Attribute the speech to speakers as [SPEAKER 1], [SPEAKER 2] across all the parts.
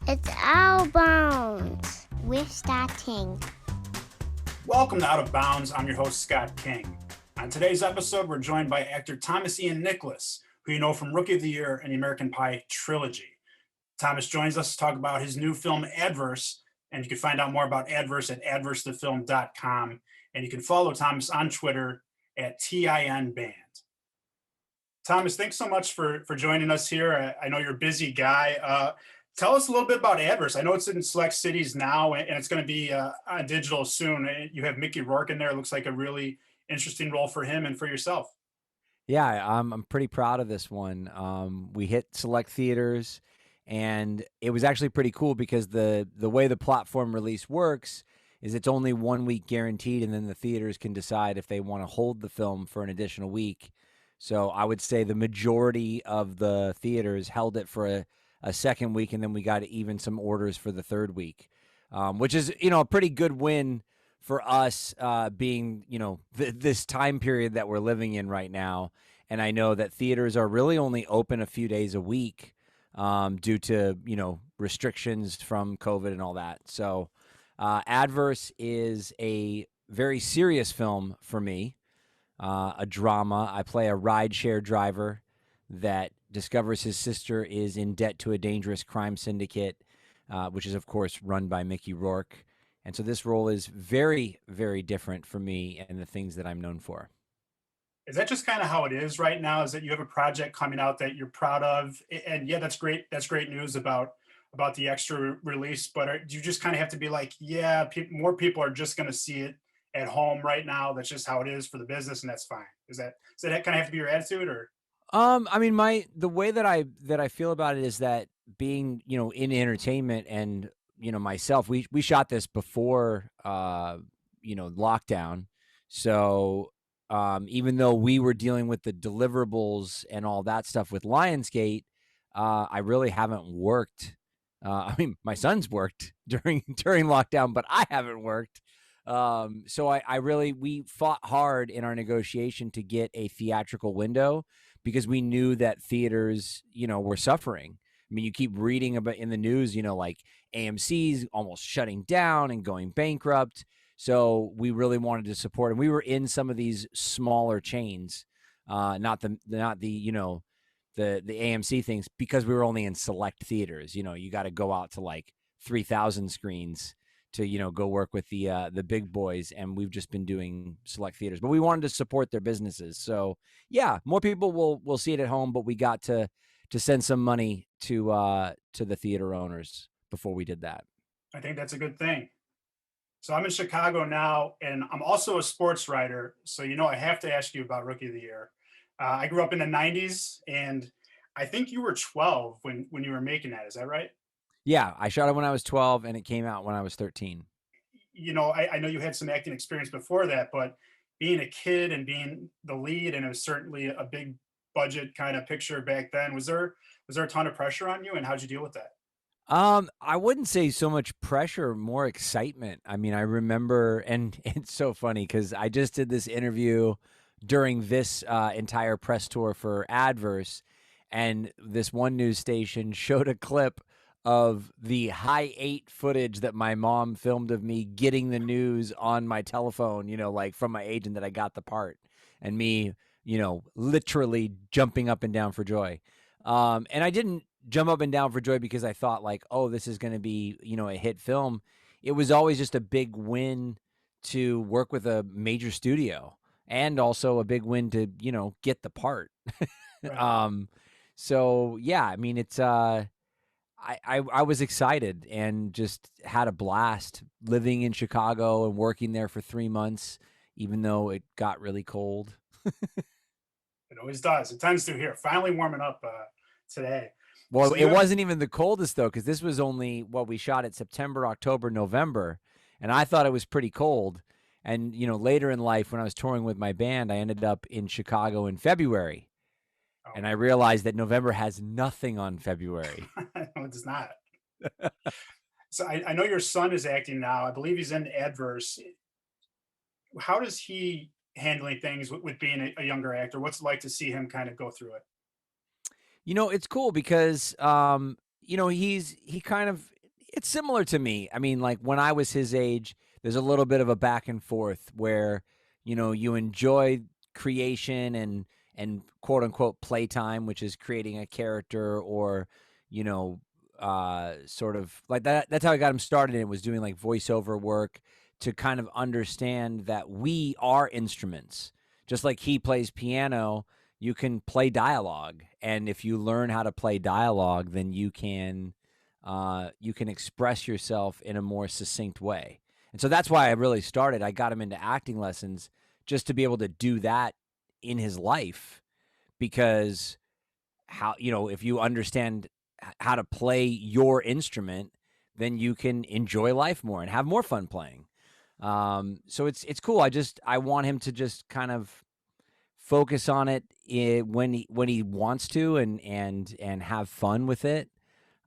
[SPEAKER 1] It's Outbound. We're starting.
[SPEAKER 2] Welcome to Out of Bounds. I'm your host, Scott King. On today's episode, we're joined by actor Thomas Ian Nicholas, who you know from Rookie of the Year and the American Pie trilogy. Thomas joins us to talk about his new film, Adverse, and you can find out more about Adverse at adversethefilm.com, and you can follow Thomas on Twitter at TINBand. Thomas, thanks so much for joining us here. I know you're a busy guy. Tell us a little bit about Adverse. I know it's in select cities now, and it's going to be on digital soon. You have Mickey Rourke in there. It looks like a really interesting role for him and for yourself.
[SPEAKER 3] Yeah, I'm pretty proud of this one. We hit select theaters, and it was actually pretty cool because the way the platform release works is it's only 1 week guaranteed, and then the theaters can decide if they want to hold the film for an additional week. So I would say the majority of the theaters held it for a second week, and then we got even some orders for the third week, which is, a pretty good win for us, being, this time period that we're living in right now. And I know that theaters are really only open a few days a week due to, restrictions from COVID and all that. So Adverse is a very serious film for me. A drama. I play a rideshare driver that discovers his sister is in debt to a dangerous crime syndicate, which is, of course, run by Mickey Rourke. And so this role is very, very different for me and the things that I'm known for.
[SPEAKER 2] Is that just kind of how it is right now? Is that you have a project coming out that you're proud of? And yeah, that's great. That's great news about the extra release. But do you just kind of have to be like, yeah, more people are just going to see it at home right now? That's just how it is for the business, and that's fine. Does that kind of have to be your attitude, or?
[SPEAKER 3] I mean, the way that I feel about it is that being, in entertainment and, myself, we shot this before, lockdown. So, even though we were dealing with the deliverables and all that stuff with Lionsgate, I really haven't worked. I mean, my son's worked during lockdown, but I haven't worked. So we fought hard in our negotiation to get a theatrical window because we knew that theaters, were suffering. I mean, you keep reading about in the news, like AMC's almost shutting down and going bankrupt. So we really wanted to support, and we were in some of these smaller chains, not the AMC things, because we were only in select theaters. You got to go out to like 3,000 screens to, go work with the big boys, and we've just been doing select theaters. But we wanted to support their businesses. So yeah, more people will see it at home, but we got to send some money to the theater owners before we did that.
[SPEAKER 2] I think that's a good thing. So I'm in Chicago now, and I'm also a sports writer. So, I have to ask you about Rookie of the Year. I grew up in the 90s, and I think you were 12 when you were making that. Is that right?
[SPEAKER 3] Yeah, I shot it when I was 12, and it came out when I was 13.
[SPEAKER 2] I know you had some acting experience before that, but being a kid and being the lead, and it was certainly a big budget kind of picture back then. Was there a ton of pressure on you, and how'd you deal with that?
[SPEAKER 3] I wouldn't say so much pressure, more excitement. I mean, I remember, and it's so funny because I just did this interview during this entire press tour for Adverse, and this one news station showed a clip of the high 8 footage that my mom filmed of me getting the news on my telephone, like from my agent that I got the part, and me, literally jumping up and down for joy. And I didn't jump up and down for joy because I thought like, oh, this is going to be, a hit film. It was always just a big win to work with a major studio, and also a big win to, get the part.
[SPEAKER 2] Right.
[SPEAKER 3] So yeah, I mean, it's, I was excited and just had a blast living in Chicago and working there for 3 months, even though it got really cold.
[SPEAKER 2] It always does. It tends to here. Finally warming up today.
[SPEAKER 3] Well,
[SPEAKER 2] So
[SPEAKER 3] it wasn't even the coldest, though, because this was only what we shot at September, October, November, and I thought it was pretty cold. And, later in life, when I was touring with my band, I ended up in Chicago in February, and I realized that November has nothing on February.
[SPEAKER 2] No, it's not. So I know your son is acting now. I believe he's in Adverse. How does he handling things with being a younger actor? What's it like to see him kind of go through it?
[SPEAKER 3] It's cool because, he kind of It's similar to me. I mean, like when I was his age, there's a little bit of a back and forth where, you enjoy creation and quote unquote playtime, which is creating a character or, you know, sort of like that. That's how I got him started. And it was doing like voiceover work to kind of understand that we are instruments. Just like he plays piano, you can play dialogue. And if you learn how to play dialogue, then you can express yourself in a more succinct way. And so that's why I really started. I got him into acting lessons just to be able to do that in his life because if you understand how to play your instrument, then you can enjoy life more and have more fun playing. So it's cool. I want him to just kind of focus on it when he wants to and have fun with it.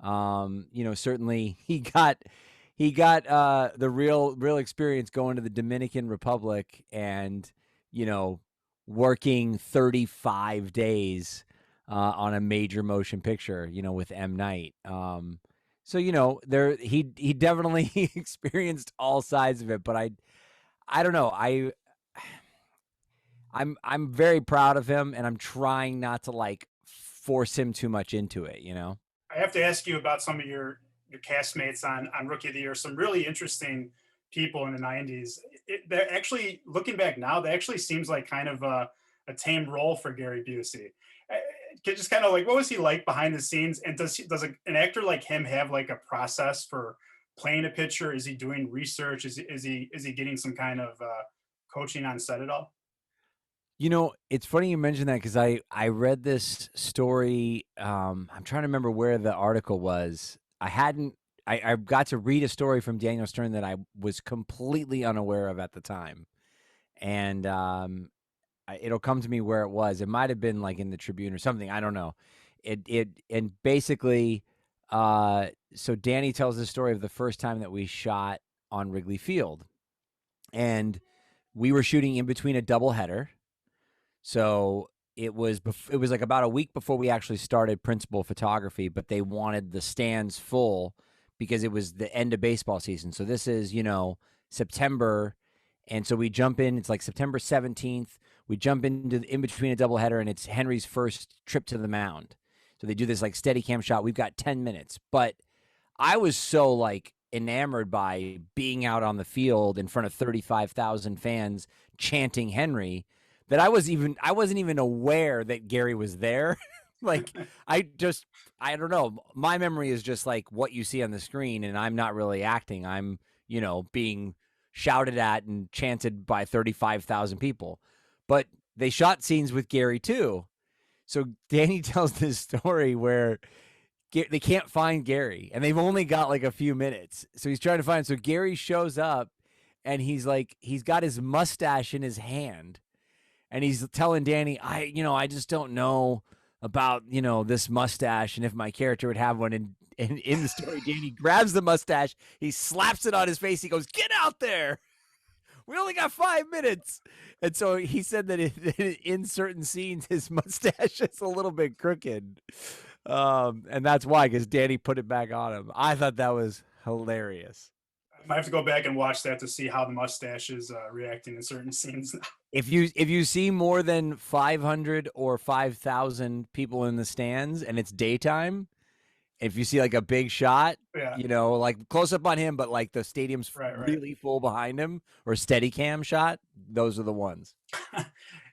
[SPEAKER 3] Certainly he got the real experience going to the Dominican Republic and, working 35 days on a major motion picture, with M. Night. He definitely experienced all sides of it, but I don't know. I'm very proud of him, and I'm trying not to like force him too much into it.
[SPEAKER 2] I have to ask you about some of your castmates on Rookie of the Year. Some really interesting people in the '90s. They're actually looking back now. That actually seems like kind of a tame role for Gary Busey. Just kind of like, what was he like behind the scenes? And does an actor like him have like a process for playing a picture? Is he doing research? Is he getting some kind of coaching on set at all?
[SPEAKER 3] It's funny you mentioned that because I read this story. I'm trying to remember where the article was. I got to read a story from Daniel Stern that I was completely unaware of at the time. And it'll come to me where it was. It might have been like in the Tribune or something. I don't know. And basically, so Danny tells the story of the first time that we shot on Wrigley Field. And we were shooting in between a doubleheader. So it was like about a week before we actually started principal photography, but they wanted the stands full because it was the end of baseball season. So this is, September. And so we jump in, it's like September 17th. We jump in between a doubleheader, and it's Henry's first trip to the mound. So they do this like steady cam shot. We've got 10 minutes. But I was so like enamored by being out on the field in front of 35,000 fans chanting Henry that I wasn't even aware that Gary was there. Like I don't know. My memory is just like what you see on the screen, and I'm not really acting. I'm, being shouted at and chanted by 35,000 people. But they shot scenes with Gary too. So Danny tells this story where they can't find Gary, and they've only got like a few minutes. So he's trying to find him. So Gary shows up, and he's got his mustache in his hand. And he's telling Danny, I just don't know about, this mustache and if my character would have one. And in the story, Danny grabs the mustache, he slaps it on his face. He goes, "Get out there. We only got 5 minutes." And so he said that in certain scenes, his mustache is a little bit crooked. And that's why, because Danny put it back on him. I thought that was hilarious.
[SPEAKER 2] I might have to go back and watch that to see how the mustache is reacting in certain scenes.
[SPEAKER 3] If you see more than 500 or 5,000 people in the stands and it's daytime, if you see like a big shot,
[SPEAKER 2] Yeah.
[SPEAKER 3] Like close up on him, but like the stadium's really full behind him, or steady cam shot, those are the ones.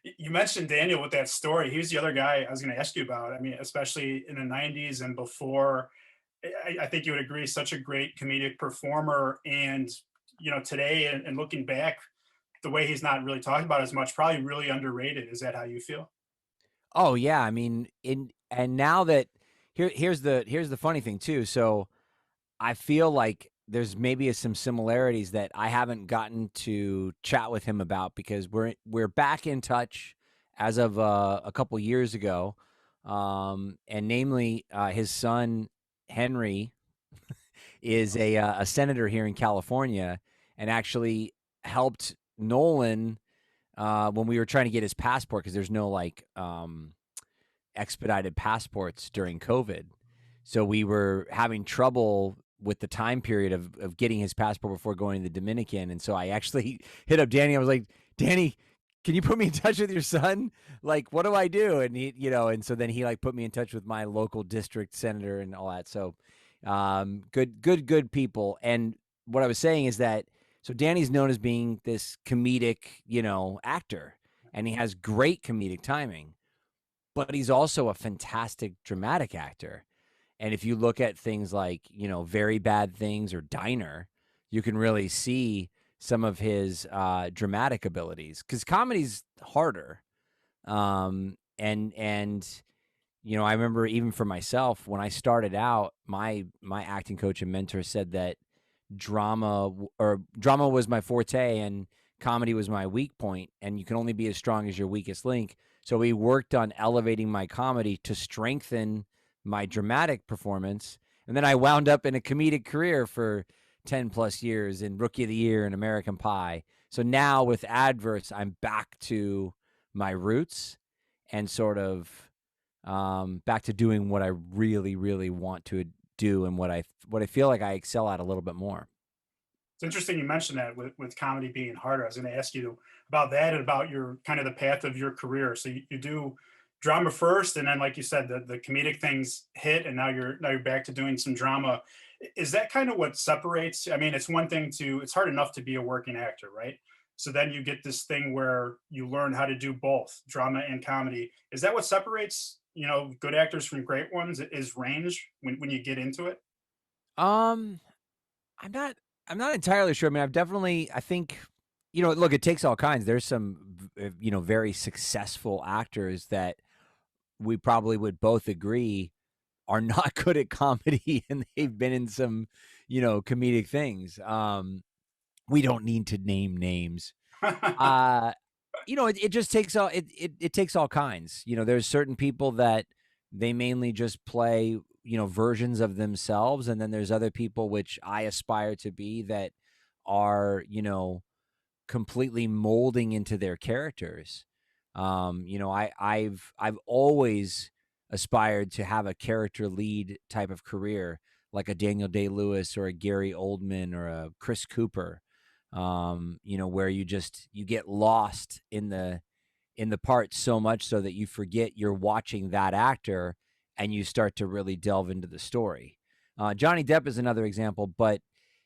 [SPEAKER 2] You mentioned Daniel with that story. He was the other guy I was going to ask you about. I mean, especially in the '90s and before. I think you would agree, such a great comedic performer. And, today and looking back, the way he's not really talked about as much, probably really underrated. Is that how you feel?
[SPEAKER 3] Oh yeah. I mean, and now that here's the funny thing too. So I feel like there's maybe some similarities that I haven't gotten to chat with him about because we're back in touch as of a couple years ago. And namely his son, Henry, is a senator here in California and actually helped Nolan when we were trying to get his passport because there's no like expedited passports during COVID. So we were having trouble with the time period of getting his passport before going to the Dominican. And so I actually hit up Danny. I was like, Danny, can you put me in touch with your son? Like, what do I do? And he, and so then he like put me in touch with my local district senator and all that. So, good people. And what I was saying is that, so Danny's known as being this comedic, actor, and he has great comedic timing, but he's also a fantastic dramatic actor. And if you look at things like, Very Bad Things or Diner, you can really see some of his dramatic abilities, because comedy's harder. And I remember even for myself, when I started out, my acting coach and mentor said that drama was my forte and comedy was my weak point, and you can only be as strong as your weakest link. So we worked on elevating my comedy to strengthen my dramatic performance. And then I wound up in a comedic career for 10 plus years in Rookie of the Year and American Pie. So now with Adverse, I'm back to my roots and sort of back to doing what I really, really want to do and what I feel like I excel at a little bit more.
[SPEAKER 2] It's interesting you mentioned that with comedy being harder. I was going to ask you about that and about your kind of the path of your career. So you do drama first, and then, like you said, the comedic things hit, and now you're back to doing some drama. Is that kind of what separates? I mean, it's one thing it's hard enough to be a working actor, right? So then you get this thing where you learn how to do both drama and comedy. Is that what separates, good actors from great ones? Is range when you get into it?
[SPEAKER 3] I'm not entirely sure. I mean, I think, look, it takes all kinds. There's some, very successful actors that we probably would both agree are not good at comedy, and they've been in some, comedic things. We don't need to name names. It just takes it takes all kinds. There's certain people that they mainly just play, versions of themselves, and then there's other people which I aspire to be that are, completely molding into their characters. I've always aspired to have a character lead type of career, like a Daniel Day-Lewis or a Gary Oldman or a Chris Cooper. Where you get lost in the part so much so that you forget you're watching that actor and you start to really delve into the story. Johnny Depp is another example, but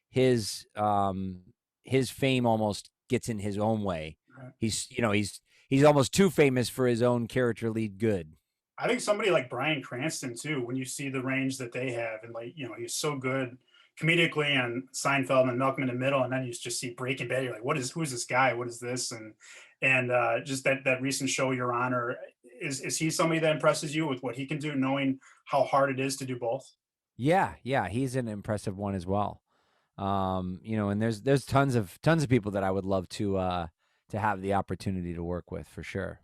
[SPEAKER 3] his fame almost gets in his own way.
[SPEAKER 2] Right.
[SPEAKER 3] He's almost too famous for his own character lead good.
[SPEAKER 2] I think somebody like Bryan Cranston too, when you see the range that they have, and he's so good comedically and Seinfeld and Malcolm in the Middle, and then you just see Breaking Bad. You're like, who's this guy? What is this? And just that recent show Your Honor, is he somebody that impresses you with what he can do, knowing how hard it is to do both?
[SPEAKER 3] Yeah, he's an impressive one as well. And there's tons of people that I would love to have the opportunity to work with, for sure.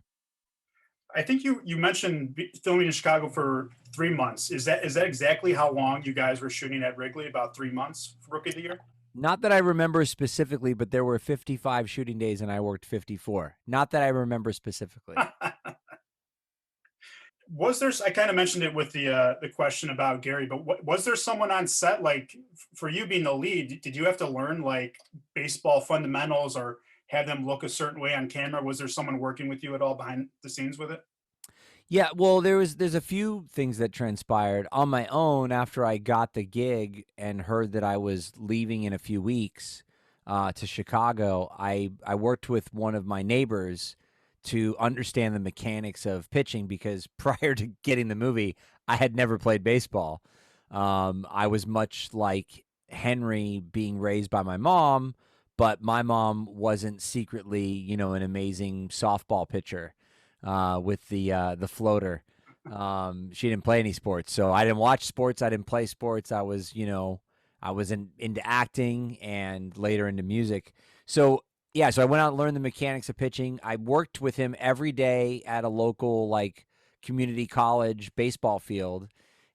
[SPEAKER 2] I think you mentioned filming in Chicago for 3 months. Is that exactly how long you guys were shooting at Wrigley? About 3 months for Rookie of the Year?
[SPEAKER 3] Not that I remember specifically, but there were 55 shooting days and I worked 54. Not that I remember specifically.
[SPEAKER 2] Was there? I kind of mentioned it with the question about Gary, but was there someone on set, like for you being the lead? Did you have to learn like baseball fundamentals or have them look a certain way on camera? Was there someone working with you at all behind the scenes with it?
[SPEAKER 3] Yeah, well, there's a few things that transpired on my own after I got the gig and heard that I was leaving in a few weeks to Chicago. I worked with one of my neighbors to understand the mechanics of pitching, because prior to getting the movie, I had never played baseball. I was much like Henry, being raised by my mom, but my mom wasn't secretly, an amazing softball pitcher with the floater. She didn't play any sports, so I didn't watch sports. I didn't play sports. I was, into acting and later into music. So yeah, so I went out and learned the mechanics of pitching. I worked with him every day at a local community college baseball field,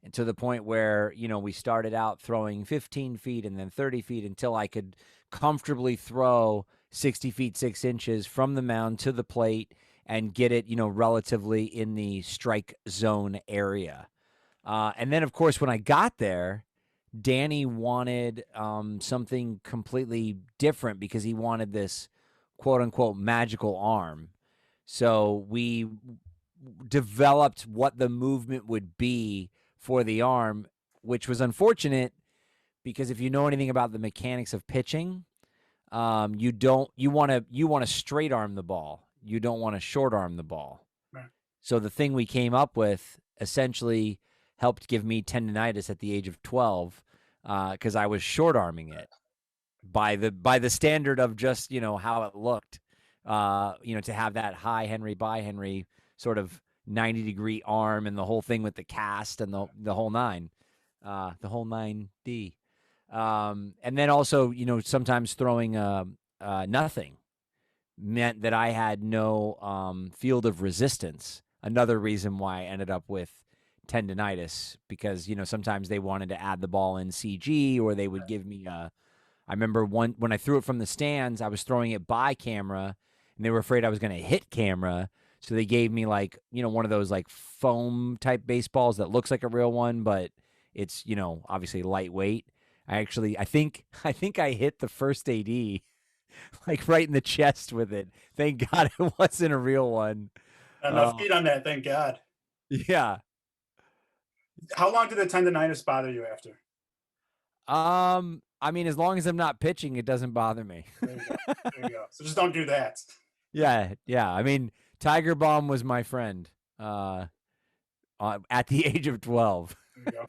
[SPEAKER 3] and to the point where, we started out throwing 15 feet and then 30 feet until I could comfortably throw 60 feet 6 inches from the mound to the plate and get it, relatively in the strike zone area. And then, of course, when I got there, Danny wanted something completely different because he wanted this quote unquote magical arm. So we developed what the movement would be for the arm, which was unfortunate because if you know anything about the mechanics of pitching, you want to straight arm the ball. You don't want to short arm the ball.
[SPEAKER 2] Right.
[SPEAKER 3] So the thing we came up with essentially helped give me tendonitis at the age of 12 because I was short arming it by the standard of just how it looked. To have that high Henry by Henry sort of 90-degree arm and the whole thing with the cast and the whole nine, the whole 9D. And then also, sometimes throwing nothing meant that I had no field of resistance. Another reason why I ended up with tendonitis because, sometimes they wanted to add the ball in CG or they would give me I remember when I threw it from the stands, I was throwing it by camera and they were afraid I was going to hit camera. So they gave me one of those foam type baseballs that looks like a real one, but it's, obviously lightweight. I think I hit the first AD right in the chest with it. Thank God it wasn't a real one.
[SPEAKER 2] Enough feet on that, thank God.
[SPEAKER 3] Yeah.
[SPEAKER 2] How long did the tendonitis bother you after?
[SPEAKER 3] I mean, as long as I'm not pitching, it doesn't bother me.
[SPEAKER 2] There you go. So just don't do that.
[SPEAKER 3] Yeah. I mean, Tiger Balm was my friend at the age of 12.
[SPEAKER 2] There you go.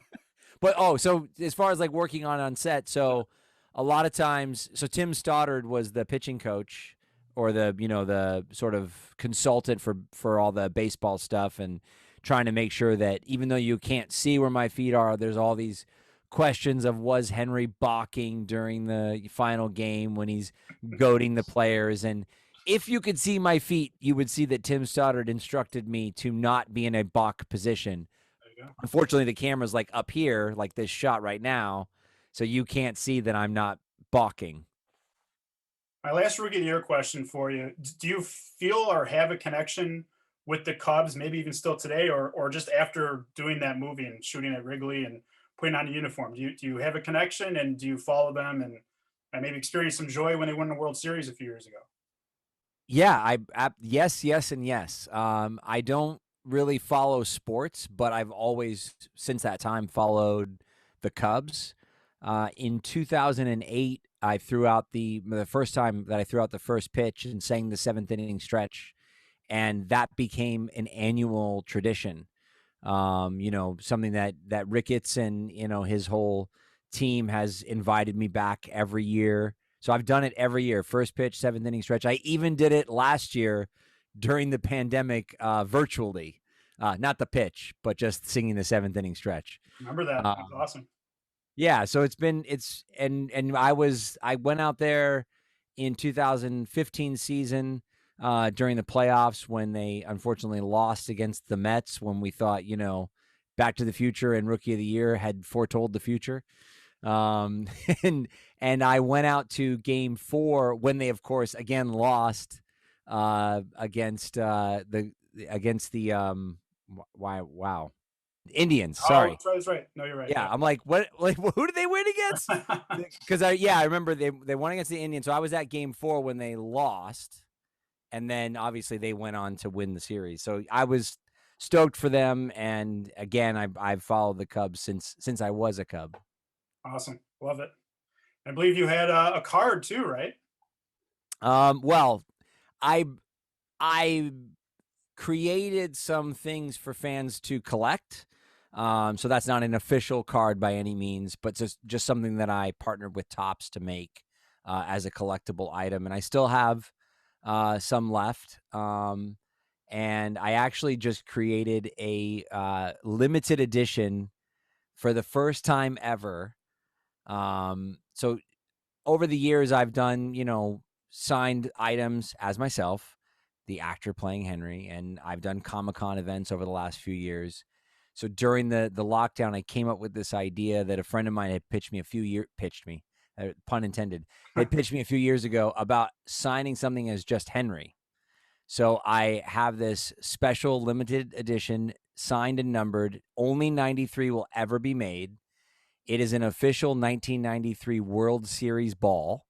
[SPEAKER 3] But so as far as working on set, so a lot of times, so Tim Stoddard was the pitching coach or the sort of consultant for all the baseball stuff and trying to make sure that even though you can't see where my feet are, there's all these questions of was Henry balking during the final game when he's goading the players. And if you could see my feet, you would see that Tim Stoddard instructed me to not be in a balk position. Unfortunately, the camera's up here, like this shot right now, so you can't see that I'm not balking.
[SPEAKER 2] My last rookie of the year question for you: do you feel or have a connection with the Cubs, maybe even still today, or just after doing that movie and shooting at Wrigley and putting on a uniform? Do you have a connection, and do you follow them and maybe experience some joy when they won the World Series a few years ago?
[SPEAKER 3] Yeah, yes, and yes. I don't really follow sports, but I've always, since that time, followed the Cubs. In 2008, I threw out the first time that I threw out the first pitch and sang the seventh inning stretch, and that became an annual tradition. Something that Ricketts and his whole team has invited me back every year. So I've done it every year. First pitch, seventh inning stretch. I even did it last year during the pandemic virtually. Not the pitch, but just singing the seventh inning stretch.
[SPEAKER 2] Remember that? That's awesome.
[SPEAKER 3] Yeah, so I went out there in 2015 season during the playoffs when they unfortunately lost against the Mets when we thought, Back to the Future and Rookie of the Year had foretold the future. And I went out to Game 4 when they, of course, again lost against the Indians. Sorry.
[SPEAKER 2] Oh, that's right. No, you're right.
[SPEAKER 3] Yeah, I'm like, what? Who did they win against? Because I remember they won against the Indians. So I was at Game 4 when they lost, and then obviously they went on to win the series. So I was stoked for them, and again, I've followed the Cubs since I was a Cub.
[SPEAKER 2] Awesome, love it. I believe you had a card too, right?
[SPEAKER 3] Well, I created some things for fans to collect. So that's not an official card by any means, but just something that I partnered with Topps to make as a collectible item. And I still have some left. And I actually just created a limited edition for the first time ever. So over the years, I've done, signed items as myself, the actor playing Henry, and I've done Comic-Con events over the last few years. So during the lockdown, I came up with this idea that a friend of mine had pun intended, had pitched me a few years ago about signing something as just Henry. So I have this special limited edition, signed and numbered. Only 93 will ever be made. It is an official 1993 World Series ball,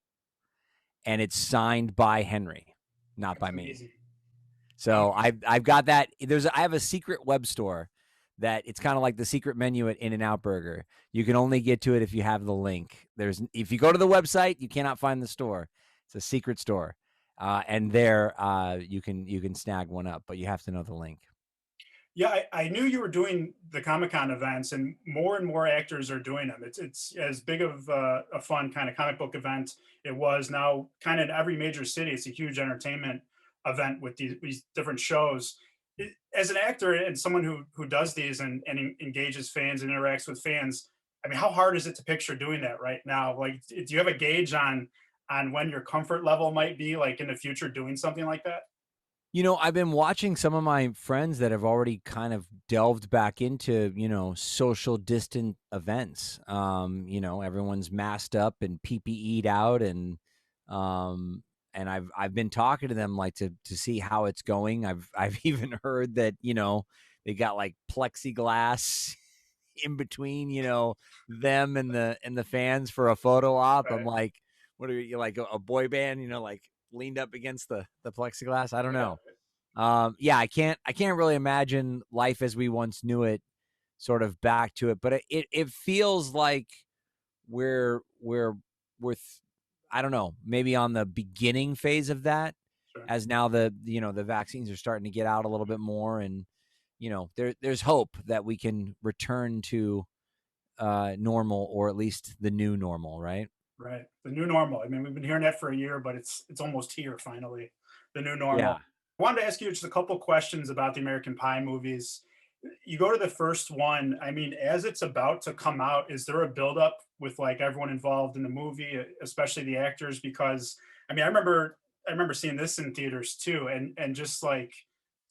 [SPEAKER 3] and it's signed by Henry, not by
[SPEAKER 2] That's
[SPEAKER 3] me.
[SPEAKER 2] amazing.
[SPEAKER 3] So I've got that. I have a secret web store that it's kind of like the secret menu at In-N-Out Burger. You can only get to it if you have the link. If you go to the website, you cannot find the store. It's a secret store, and there you can snag one up, but you have to know the link.
[SPEAKER 2] Yeah, I knew you were doing the Comic-Con events, and more actors are doing them. It's as big of a fun kind of comic book event it was. Now kind of in every major city. It's a huge entertainment event with these different shows. As an actor and someone who does these and engages fans and interacts with fans, I mean, how hard is it to picture doing that right now? Like, do you have a gauge on when your comfort level might be, like in the future, doing something like that?
[SPEAKER 3] I've been watching some of my friends that have already kind of delved back into, social distant events. Everyone's masked up and PPE'd out, um, and I've been talking to them like to see how it's going. I've even heard that they got like plexiglass in between them and the fans for a photo op. I'm
[SPEAKER 2] Right.
[SPEAKER 3] like, what are you like a boy band? Like leaned up against the plexiglass. I don't
[SPEAKER 2] Yeah.
[SPEAKER 3] know. Yeah, I can't really imagine life as we once knew it sort of back to it, but it feels like we're I don't know, maybe on the beginning phase of that,
[SPEAKER 2] Sure.
[SPEAKER 3] as now the vaccines are starting to get out a little bit more, and there's hope that we can return to normal, or at least the new normal, right?
[SPEAKER 2] Right. The new normal. I mean, we've been hearing that for a year, but it's almost here finally. The new normal.
[SPEAKER 3] Yeah.
[SPEAKER 2] I wanted to ask you just a couple questions about the American Pie movies. You go to the first one. I mean, as it's about to come out, is there a buildup with like everyone involved in the movie, especially the actors? Because I mean, I remember seeing this in theaters too, and just like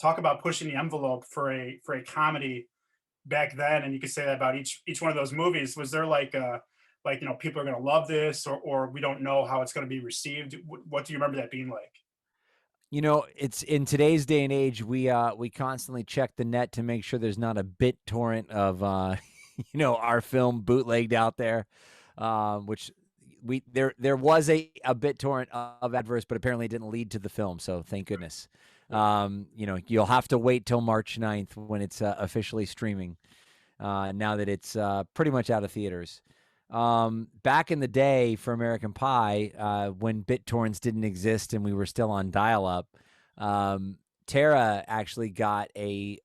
[SPEAKER 2] talk about pushing the envelope for a comedy back then, and you could say that about each one of those movies. Was there like people are going to love this, or we don't know how it's going to be received? What do you remember that being like?
[SPEAKER 3] It's in today's day and age, we constantly check the net to make sure there's not a bit torrent of our film bootlegged out there, which there was a bit torrent of adverse, but apparently it didn't lead to the film, so thank goodness. You'll have to wait till March 9th when it's officially streaming, now that it's pretty much out of theaters. Back in the day for American Pie, when BitTorrents didn't exist and we were still on dial-up, Tara actually got a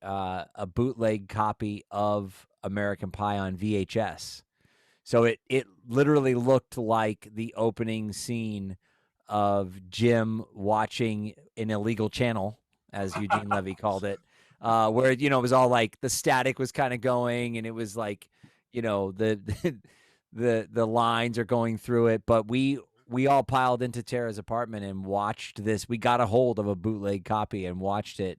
[SPEAKER 3] bootleg copy of American Pie on VHS. So it literally looked like the opening scene of Jim watching an illegal channel, as Eugene Levy called it, where it was all like the static was kind of going, and it was like the the lines are going through it. But we all piled into Tara's apartment and watched this. We got a hold of a bootleg copy and watched it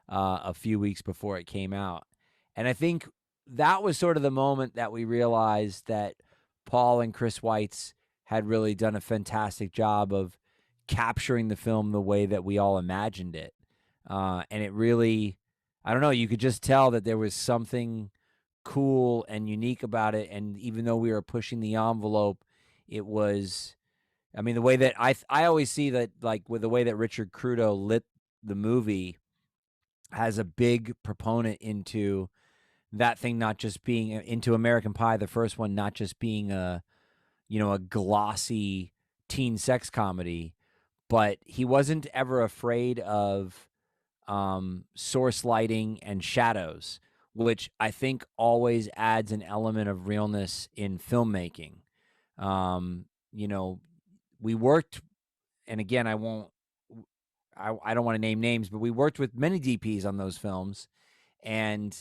[SPEAKER 3] a few weeks before it came out, and I think that was sort of the moment that we realized that Paul and Chris Weitz had really done a fantastic job of capturing the film the way that we all imagined it. And it really, I don't know, you could just tell that there was something cool and unique about it. And even though we were pushing the envelope, it was, I mean, the way that I always see that, like with the way that Richard Crudo lit the movie, has a big proponent into that thing not just being into American Pie, the first one, not just being a glossy teen sex comedy, but he wasn't ever afraid of source lighting and shadows, which I think always adds an element of realness in filmmaking. Um, you know, we worked, and again, I don't want to name names, but we worked with many DPs on those films, and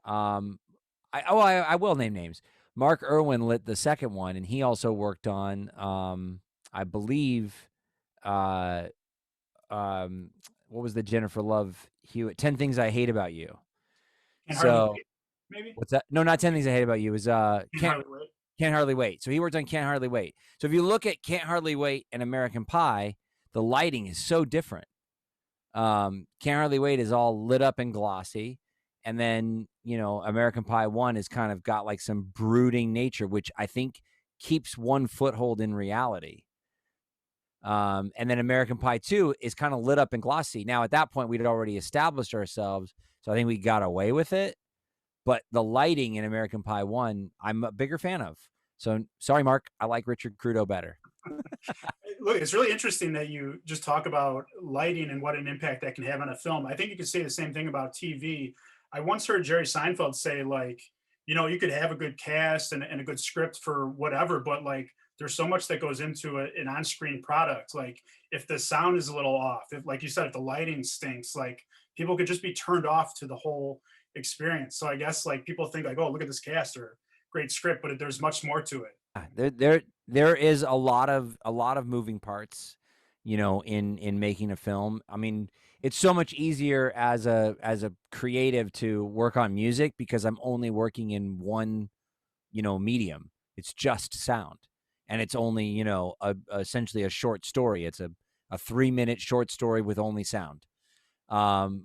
[SPEAKER 3] um, I will name names. Mark Irwin lit the second one, and he also worked on, I believe, uh, what was the Jennifer Love Hewitt? 10 Things I Hate About You.
[SPEAKER 2] Can hardly
[SPEAKER 3] So
[SPEAKER 2] wait. Maybe
[SPEAKER 3] what's that? No, not 10 Things I Hate About You. It was
[SPEAKER 2] can hardly wait.
[SPEAKER 3] Can't Hardly Wait. So he worked on Can't Hardly Wait. So if you look at Can't Hardly Wait and American Pie, the lighting is so different. Can't Hardly Wait is all lit up and glossy, And then, American Pie 1 has kind of got like some brooding nature, which I think keeps one foothold in reality. And then American Pie 2 is kind of lit up and glossy. Now, at that point, we'd already established ourselves, so I think we got away with it. But the lighting in American Pie 1, I'm a bigger fan of. So, sorry, Mark, I like Richard Crusoe better.
[SPEAKER 2] Look, it's really interesting that you just talk about lighting and what an impact that can have on a film. I think you could say the same thing about TV. I once heard Jerry Seinfeld say, like, you could have a good cast and a good script for whatever, but like there's so much that goes into an on-screen product. Like if the sound is a little off, if, like you said, if the lighting stinks, like people could just be turned off to the whole experience. So I guess like people think like, oh, look at this cast or great script, but there's much more to it.
[SPEAKER 3] There is a lot of moving parts, in making a film. I mean, it's so much easier as a creative to work on music because I'm only working in one, medium. It's just sound, and it's only essentially a short story. It's a 3-minute short story with only sound.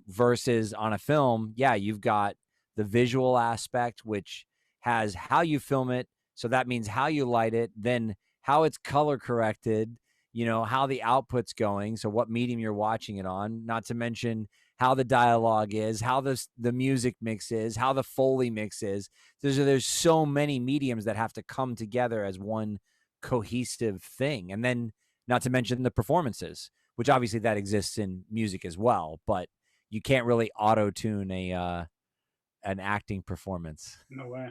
[SPEAKER 3] Versus on a film, yeah, you've got the visual aspect, which has how you film it. So that means how you light it, then how it's color corrected, how the output's going. So what medium you're watching it on, not to mention how the dialogue is, how the music mix is, how the Foley mix is. There's so many mediums that have to come together as one cohesive thing. And then not to mention the performances, which obviously that exists in music as well, but you can't really auto-tune an acting performance.
[SPEAKER 2] No way.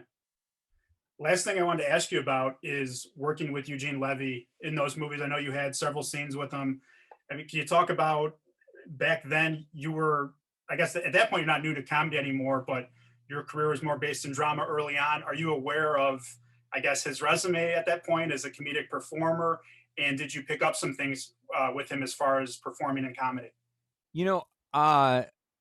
[SPEAKER 2] Last thing I wanted to ask you about is working with Eugene Levy in those movies. I know you had several scenes with him. I mean, can you talk about back then? You were, I guess, at that point, you're not new to comedy anymore, but your career was more based in drama early on. Are you aware of, I guess, his resume at that point as a comedic performer? And did you pick up some things with him as far as performing in comedy?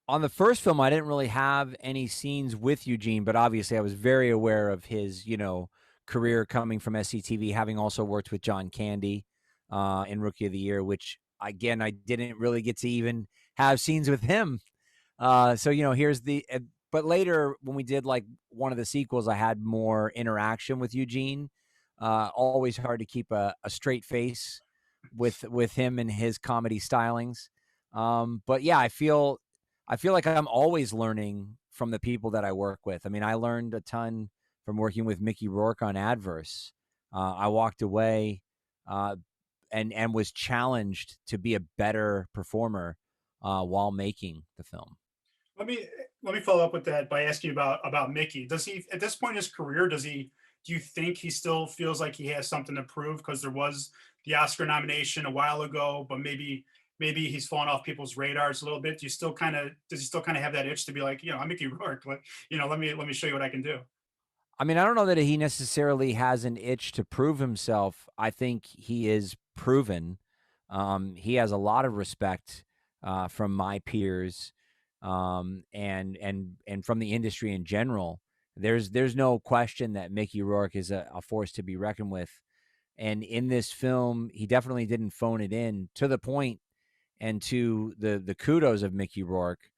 [SPEAKER 3] On the first film, I didn't really have any scenes with Eugene, but obviously I was very aware of his, career coming from SCTV, having also worked with John Candy in Rookie of the Year, which, again, I didn't really get to even have scenes with him. So, here's but later when we did like one of the sequels, I had more interaction with Eugene. Always hard to keep a straight face with him and his comedy stylings. But yeah, I feel like I'm always learning from the people that I work with. I mean, I learned a ton from working with Mickey Rourke on Adverse. I walked away and was challenged to be a better performer while making the film.
[SPEAKER 2] Let me follow up with that by asking you about Mickey. Does he, at this point in his career, do you think he still feels like he has something to prove? Because there was the Oscar nomination a while ago, but maybe he's fallen off people's radars a little bit. Does he still kind of have that itch to be like, I'm Mickey Rourke, let me show you what I can do?
[SPEAKER 3] I mean, I don't know that he necessarily has an itch to prove himself. I think he is proven. He has a lot of respect from my peers and from the industry in general. There's no question that Mickey Rourke is a force to be reckoned with. And in this film, he definitely didn't phone it in, to the point and to the kudos of Mickey Rourke.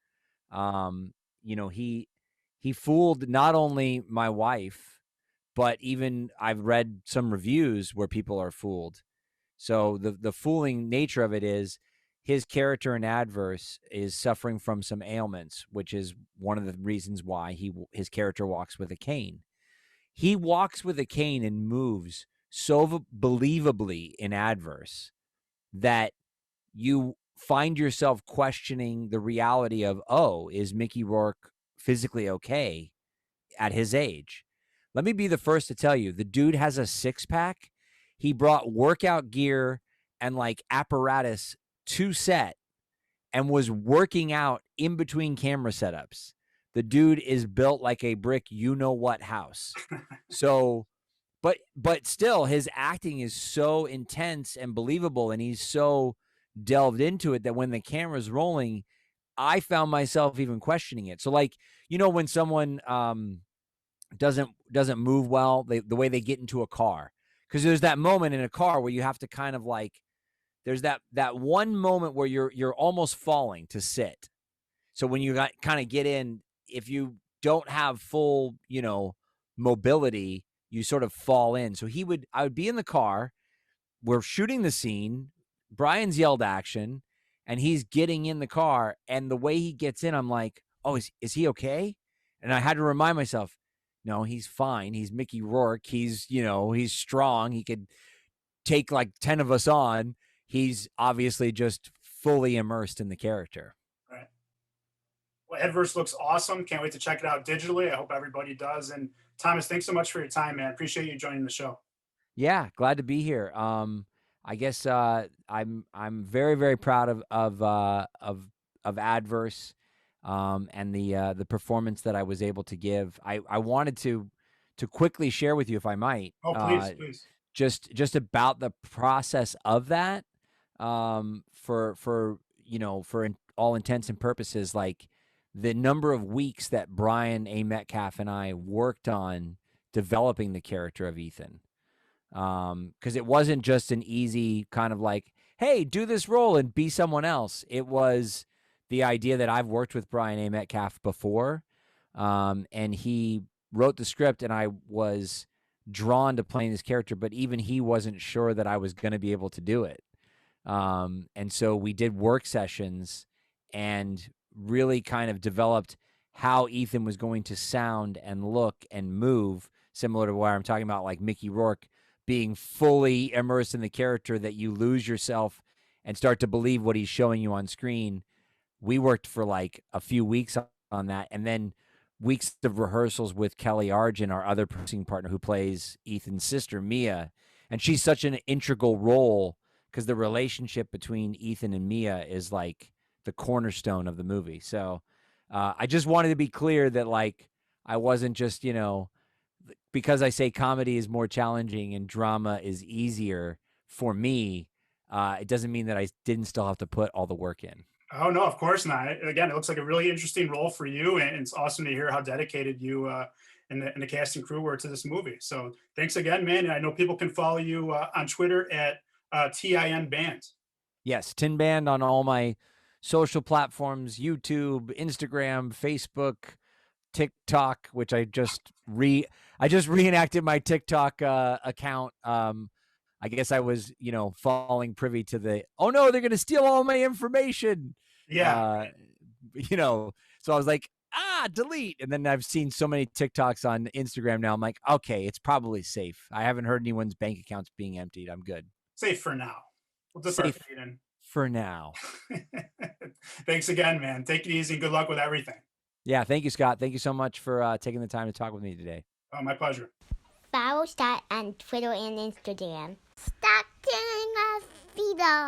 [SPEAKER 3] He fooled not only my wife, but even I've read some reviews where people are fooled. So the fooling nature of it is his character in Adverse is suffering from some ailments, which is one of the reasons why his character walks with a cane. He walks with a cane and moves so believably in Adverse that you find yourself questioning the reality of, oh, is Mickey Rourke physically okay at his age? Let me be the first to tell you, the dude has a 6-pack. He brought workout gear and like apparatus to set and was working out in between camera setups. The dude is built like a brick, what house. So, but still, his acting is so intense and believable, and he's so delved into it that when the camera's rolling, I found myself even questioning it. So, like, when someone doesn't move well, the way they get into a car, because there's that moment in a car where you have to kind of like, there's that one moment where you're almost falling to sit. So when you kind of get in, if you don't have full, mobility, you sort of fall in. So I would be in the car, we're shooting the scene, Brian's yelled action, and he's getting in the car, and the way he gets in, I'm like, oh, is he okay? And I had to remind myself, no, he's fine. He's Mickey Rourke. He's strong. He could take like 10 of us on. He's obviously just fully immersed in the character.
[SPEAKER 2] Right. Well, Adverse looks awesome. Can't wait to check it out digitally. I hope everybody does. And Thomas, thanks so much for your time, man. Appreciate you joining the show.
[SPEAKER 3] Yeah, glad to be here. I guess I'm very, very proud of Adverse, and the performance that I was able to give. I wanted to quickly share with you, if I might.
[SPEAKER 2] Oh, please.
[SPEAKER 3] Just about the process of that. For all intents and purposes, like the number of weeks that Brian A. Metcalf and I worked on developing the character of Ethan. Because it wasn't just an easy kind of like, hey, do this role and be someone else. It was the idea that I've worked with Brian A. Metcalf before, and he wrote the script, and I was drawn to playing this character, but even he wasn't sure that I was going to be able to do it. And so we did work sessions and really kind of developed how Ethan was going to sound and look and move, similar to where I'm talking about like Mickey Rourke being fully immersed in the character, that you lose yourself and start to believe what he's showing you on screen. We worked for like a few weeks on that, and then weeks of rehearsals with Kelly Argent, our other producing partner who plays Ethan's sister, Mia. And she's such an integral role because the relationship between Ethan and Mia is like the cornerstone of the movie. So I just wanted to be clear that like I wasn't just, because I say comedy is more challenging and drama is easier for me, it doesn't mean that I didn't still have to put all the work in.
[SPEAKER 2] Oh, no, of course not. Again, it looks like a really interesting role for you, and it's awesome to hear how dedicated you and the cast and crew were to this movie. So thanks again, man. And I know people can follow you on Twitter at TIN Band.
[SPEAKER 3] Yes, Tin Band on all my social platforms, YouTube, Instagram, Facebook, TikTok, which I just reenacted my TikTok account. I guess I was, falling privy to oh no, they're going to steal all my information.
[SPEAKER 2] Yeah.
[SPEAKER 3] So I was like, delete. And then I've seen so many TikToks on Instagram now. I'm like, okay, it's probably safe. I haven't heard anyone's bank accounts being emptied. I'm good.
[SPEAKER 2] Safe for now. We'll just
[SPEAKER 3] safe for now.
[SPEAKER 2] Thanks again, man. Take it easy and good luck with everything.
[SPEAKER 3] Yeah, thank you, Scott. Thank you so much for taking the time to talk with me today.
[SPEAKER 2] Oh, my pleasure.
[SPEAKER 1] Follow Scott on Twitter and Instagram. Stop killing us, Vito.